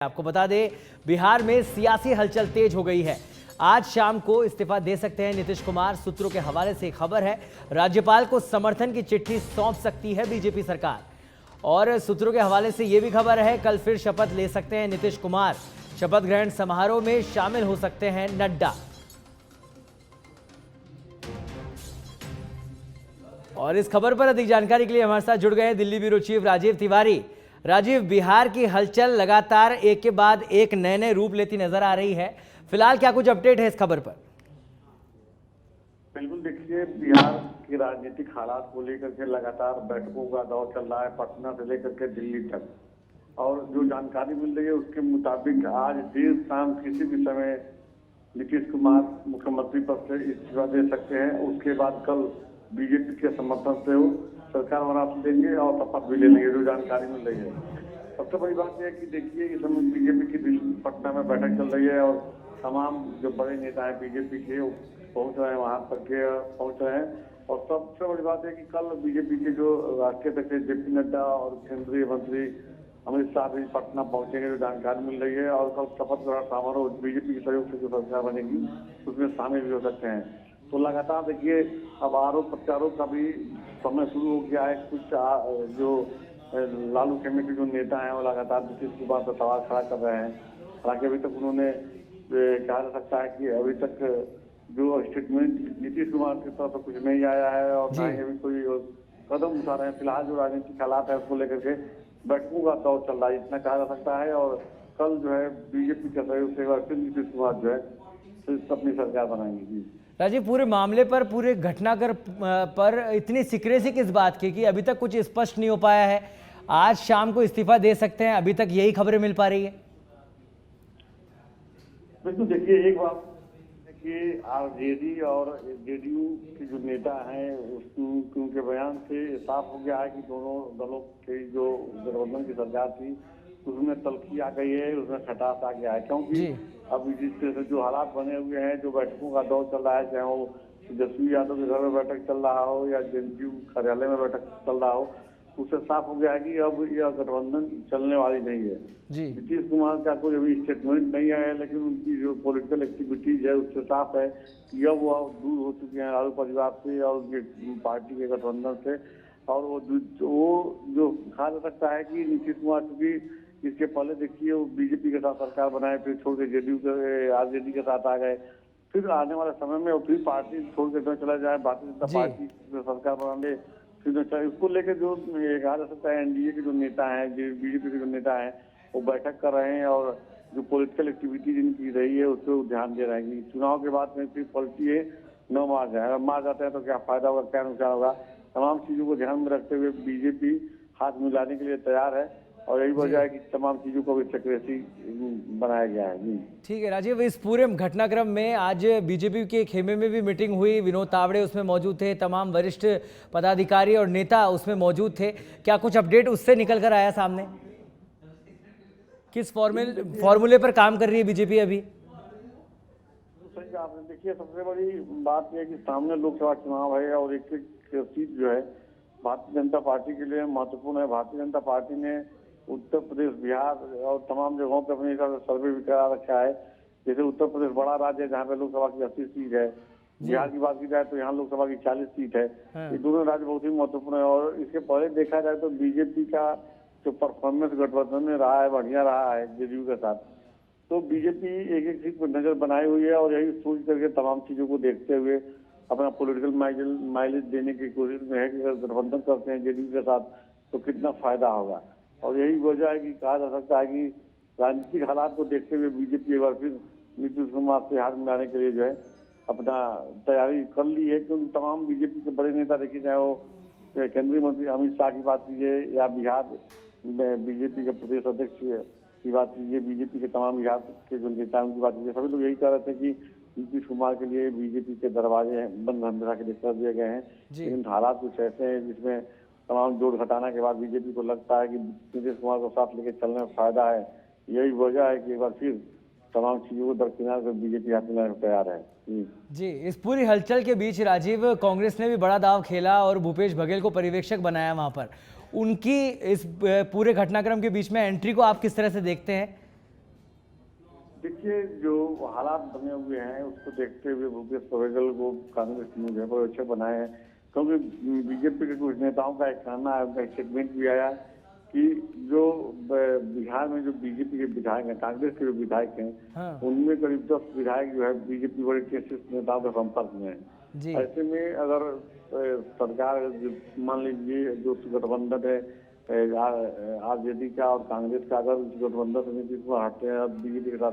आपको बता दें, बिहार में सियासी हलचल तेज हो गई है। आज शाम को इस्तीफा दे सकते हैं नीतीश कुमार। सूत्रों के हवाले से खबर है, राज्यपाल को समर्थन की चिट्ठी सौंप सकती है बीजेपी सरकार। और सूत्रों के हवाले से यह भी खबर है, कल फिर शपथ ले सकते हैं नीतीश कुमार। शपथ ग्रहण समारोह में शामिल हो सकते हैं नड्डा। और इस खबर पर अधिक जानकारी के लिए हमारे साथ जुड़ गए हैं दिल्ली ब्यूरो चीफ राजीव तिवारी। राजीव, बिहार की हलचल लगातार एक के बाद एक नए नए रूप लेती नजर आ रही है। फिलहाल क्या कुछ अपडेट है इस खबर पर? बिल्कुल, देखिए बिहार के राजनीतिक हालात को लेकर के लगातार बैठकों का दौर चल रहा है, पटना से लेकर के दिल्ली तक। और जो जानकारी मिल रही है उसके मुताबिक आज देर शाम किसी भी समय नीतीश कुमार मुख्यमंत्री पद से इस्तीफा दे सकते हैं। उसके बाद कल बीजेपी के समर्थन से वो सरकार बना देंगे और शपथ भी ले लेंगे, जो जानकारी मिल रही है। सबसे बड़ी बात यह है कि देखिए इस समय बीजेपी की दिल्ली पटना में बैठक चल रही है और तमाम जो बड़े नेता हैं बीजेपी के पहुंच रहे हैं, वहां पर के पहुंच रहे हैं। और सबसे बड़ी बात है कि कल बीजेपी के जो राष्ट्रीय अध्यक्ष जेपी नड्डा और केंद्रीय मंत्री अमित शाह भी पटना पहुंचेंगे, जो जानकारी मिल रही है। और कल शपथ ग्रहण समारोह बीजेपी के सहयोग से जो सरकार बनेगी उसमें शामिल भी हो सकते हैं। तो लगातार देखिए अब आरोप प्रत्यारोप का भी समय शुरू हो गया है। कुछ जो लालू खेमे के जो नेता हैं वो लगातार नीतीश कुमार पर सवाल खड़ा कर रहे हैं। हालांकि अभी तक उन्होंने कहा जा सकता है कि अभी तक जो स्टेटमेंट नीतीश कुमार की तरफ से कुछ नहीं आया है और ना ही अभी कोई कदम उठा रहे हैं। फिलहाल जो राजनीतिक हालात है उसको लेकर के बैठकों का दौर चल रहा है, इतना कहा जा सकता है। और कल जो है बीजेपी के सहयोग से फिर नीतीश कुमार जो है अपनी सरकार बनाएंगे। राजीव, पूरे मामले पर, पूरे घटनाक्रम पर इतनी सिक्रेसी किस बात की कि अभी तक कुछ स्पष्ट नहीं हो पाया है? आज शाम को इस्तीफा दे सकते हैं, अभी तक यही खबरें मिल पा रही है। बिल्कुल, देखिए एक बात कि आरजेडी और जेडीयू के जो नेता हैं उनके बयान से साफ हो गया है कि दोनों दलों की जो गठबंधन की सरकार थी उसमें तलखी आ गई है, उसमें खटास आ गया है। क्योंकि अब जिस तरह से जो हालात बने हुए हैं, जो बैठकों का दौर चल रहा है, चाहे वो तेजस्वी यादव के घर में बैठक चल रहा हो या जेडीयू कार्यालय में बैठक चल रहा हो, उससे साफ हो गया है कि अब यह गठबंधन चलने वाली नहीं है। नीतीश कुमार का कोई अभी स्टेटमेंट नहीं आया है, लेकिन उनकी जो पॉलिटिकल एक्टिविटीज है उससे साफ है कि अब वो दूर हो चुके हैं लालू परिवार से और उनकी पार्टी के गठबंधन से। और वो जो कहा जा सकता है कि नीतीश कुमार चूंकि इसके पहले देखिए वो बीजेपी के साथ सरकार बनाए, फिर छोड़ के जेडीयू के आरजेडी के साथ आ गए, फिर आने वाले समय में वो फिर पार्टी छोड़ के चला जाए, भारतीय जनता पार्टी सरकार बना ले, फिर इसको लेकर जो कहा जा सकता है एनडीए के जो नेता हैं, बीजेपी के जो नेता हैं वो बैठक कर रहे हैं और जो पॉलिटिकल एक्टिविटी जिनकी रही है उस पर ध्यान दे रहे हैं। चुनाव के बाद में फिर पलटी है न मार जाए, अगर मार जाते हैं तो क्या फायदा होगा, क्या नुकसान होगा। तमाम चीजों को ध्यान में रखते हुए बीजेपी हाथ मिलाने के लिए तैयार है और यही वजह है कि तमाम चीजों को भी सिक्रेसी बनाया गया है। ठीक है राजीव, इस पूरे घटनाक्रम में आज बीजेपी के खेमे में भी मीटिंग हुई, विनोद तावड़े उसमें मौजूद थे, तमाम वरिष्ठ पदाधिकारी और नेता उसमें मौजूद थे। क्या कुछ अपडेट उससे निकल कर आया सामने? किस फॉर्मूले पर काम कर रही है बीजेपी अभी? सही आपने देखिए, सबसे बड़ी बात यह है कि सामने लोकसभा चुनाव है और एक सीट जो है भारतीय जनता पार्टी के लिए महत्वपूर्ण है। भारतीय जनता पार्टी ने उत्तर प्रदेश, बिहार और तमाम जगहों पर अपने हिसाब से सर्वे भी करा रखा है। जैसे उत्तर प्रदेश बड़ा राज्य है जहाँ पे लोकसभा की 80 सीट है, बिहार की बात की जाए तो यहाँ लोकसभा की 40 सीट है। ये दोनों राज्य बहुत ही महत्वपूर्ण है। और इसके पहले देखा जाए तो बीजेपी का जो परफॉर्मेंस गठबंधन में रहा है, बढ़िया रहा है जेडीयू के साथ। तो बीजेपी एक एक सीट पर नजर बनाई हुई है और यही सोच करके तमाम चीजों को देखते हुए अपना पॉलिटिकल माइलेज देने की कोशिश में है कि अगर गठबंधन करते हैं जेडीयू के साथ तो कितना फायदा होगा। और यही वजह है कि कहा जा सकता है कि राजनीतिक हालात को देखते हुए बीजेपी एक बार फिर नीतीश कुमार से हाथ मिलाने के लिए जो है अपना तैयारी कर ली है। क्योंकि तमाम बीजेपी के बड़े नेता देखिए, चाहे वो केंद्रीय मंत्री अमित शाह की बात कीजिए या बिहार में बीजेपी के प्रदेश अध्यक्ष की बात कीजिए, बीजेपी के तमाम बिहार के जो नेता उनकी बात कीजिए, सभी लोग यही कह रहे थे कि नीतीश कुमार के लिए बीजेपी के दरवाजे बंद हमेशा के लिए कर दिए गए हैं। लेकिन हालात कुछ ऐसे हैं जिसमें तमाम जोड़ घटाना के बाद बीजेपी को लगता है कि नीतीश कुमार को साथ लेकर चलने में फायदा है। यही वजह है कि एक बार फिर तमाम चीजों को दरकिनार कर बीजेपी हाथ मिलाने को तैयार है। जी, इस पूरी हलचल के बीच राजीव, कांग्रेस ने भी बड़ा दांव खेला और भूपेश बघेल को पर्यवेक्षक बनाया वहां पर। उनकी इस पूरे घटनाक्रम के बीच में एंट्री को आप किस तरह से देखते हैं? देखिए, जो हालात बने हुए हैं उसको देखते हुए भूपेश बघेल को कांग्रेस ने जो है पर्यवेक्षक बनाए हैं, क्योंकि बीजेपी के कुछ नेताओं का एक कहना है, उनका स्टेटमेंट भी आया कि जो बिहार में जो बीजेपी के विधायक हैं, कांग्रेस के जो विधायक हैं, हाँ उनमें करीब 10 विधायक जो है बीजेपी बड़े केसेस नेताओं के संपर्क में हैं। जी। ऐसे में अगर सरकार मान लीजिए जो गठबंधन है आरजेडी का और कांग्रेस का, अगर उस गठबंधन से नीतीश कुमार हटते हैं और बीजेपी के साथ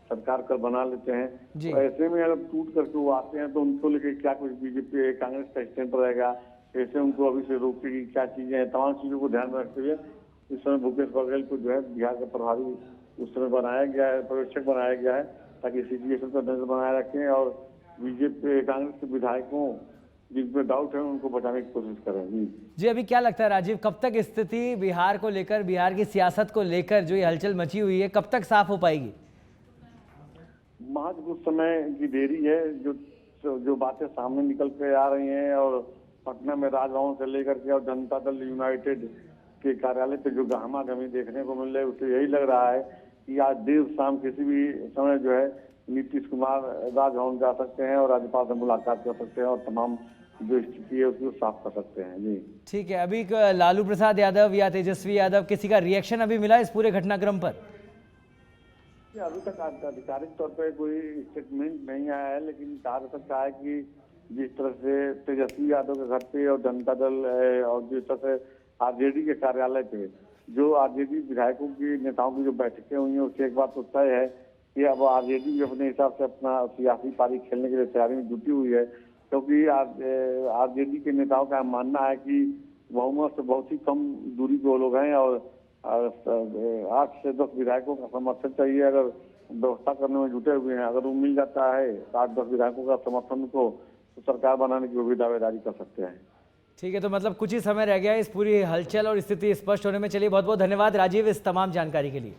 सरकार कर बना लेते हैं, जी। तो ऐसे में अगर टूट करके वो आते हैं तो उनको लेकर क्या कुछ बीजेपी कांग्रेस का स्टैंड रहेगा, कैसे उनको अभी से रोकेगी, क्या चीजें हैं, तमाम चीजों को ध्यान में रखते हुए इस समय भूपेश बघेल को जो है बिहार का प्रभारी उस समय बनाया गया है, पर्यवेक्षक बनाया गया है, ताकि सिचुएशन पर नजर बनाए रखें और बीजेपी कांग्रेस के विधायकों जिन पे डाउट है उनको बचाने की कोशिश करें। जी, अभी क्या लगता है राजीव, कब तक स्थिति बिहार को लेकर, बिहार की सियासत को लेकर जो ये हलचल मची हुई है, कब तक साफ हो पाएगी? महज कुछ समय की देरी है। जो बातें सामने निकल के आ रही हैं और पटना में राजभवन से लेकर के और जनता दल यूनाइटेड के कार्यालय पे जो गहमागहमी देखने को मिल रही है, उससे यही लग रहा है कि आज देर शाम किसी भी समय जो है नीतीश कुमार राजभवन जा सकते हैं और राज्यपाल से मुलाकात कर सकते हैं और तमाम जो स्थिति है उसको साफ कर सकते हैं। जी ठीक है, अभी लालू प्रसाद यादव या तेजस्वी यादव किसी का रिएक्शन अभी मिला इस पूरे घटनाक्रम पर? अभी तक आधिकारिक तौर पे कोई स्टेटमेंट नहीं आया है, लेकिन कहा जा सकता है कि जिस तरह से तेजस्वी यादव के घर पे और जनता दल और जिस तरह से आरजेडी के कार्यालय पे जो आरजेडी विधायकों की नेताओं की जो बैठकें हुई हैं, उससे एक बात तो तय है कि अब आरजेडी भी अपने हिसाब से अपना सियासी पारी खेलने के लिए तैयारी में जुटी हुई है, क्योंकि आरजेडी के नेताओं का मानना है कि बहुमत से बहुत ही कम दूरी पे वो लोग हैं और 8 से 10 विधायकों का समर्थन चाहिए। अगर व्यवस्था करने में जुटे हुए हैं, अगर वो मिल जाता है 8-10 विधायकों का समर्थन को, तो सरकार बनाने की वो भी दावेदारी कर सकते हैं। ठीक है, तो मतलब कुछ ही समय रह गया है इस पूरी हलचल और स्थिति स्पष्ट होने में। चलिए, बहुत बहुत धन्यवाद राजीव इस तमाम जानकारी के लिए।